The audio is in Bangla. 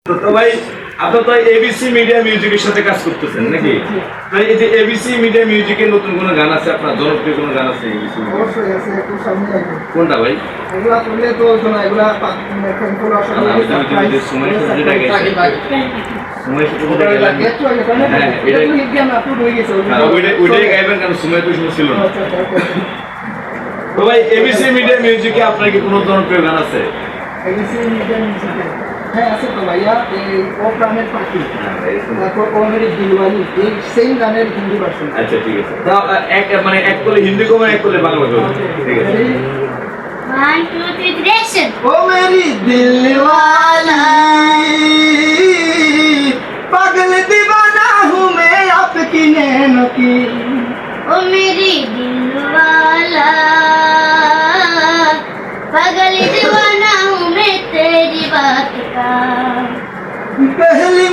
তো ভাই আপনার তো এবিসি মিডিয়া মিউজিকের সাথে কাজ করতেছেন নাকি? ভাই এই যে এবিসি মিডিয়া মিউজিকের নতুন কোনো গান আছে আপনার, জনপ্রিয় কোনো গান আছে এবিসি? অবশ্যই আছে, একটু সামনে লাগবে। কোনটা ভাই? এগুলা করলে তো শোনা, এগুলা ফ্যানফুল আসলে আমি যে সময় সাথে গাইছি সময় সাথে যেটা গেলাম একটু আগে তাই না? হ্যাঁ, এটা তো হিট গান আপলোড হয়ে গেছে। ওইটাই গাইবেন কারণ সময় তো সময় ছিল না। তো ভাই এবিসি মিডিয়া মিউজিকে আপনার কি কোনো জনপ্রিয় গান আছে? এবিসি মিডিয়া মিউজিকে হ্যাঁ আছে তো ভাইয়া, এই ও প্রাণের পাখি, তারপর ও মেরি দিলওয়ালি, এই সেম গানের হিন্দি ভার্সন। আচ্ছা ঠিক আছে, তাও এক করে হিন্দি কমে এক করে বাংলা কমে, ঠিক আছে। 1 2 3 action ओ मेरी दिलवाली, पागल दीवाना हूँ मैं आपकी नैनों की। ओ मेरी दिलवाला पागल दीवाना हूँ मैं तेरी बात का। पहली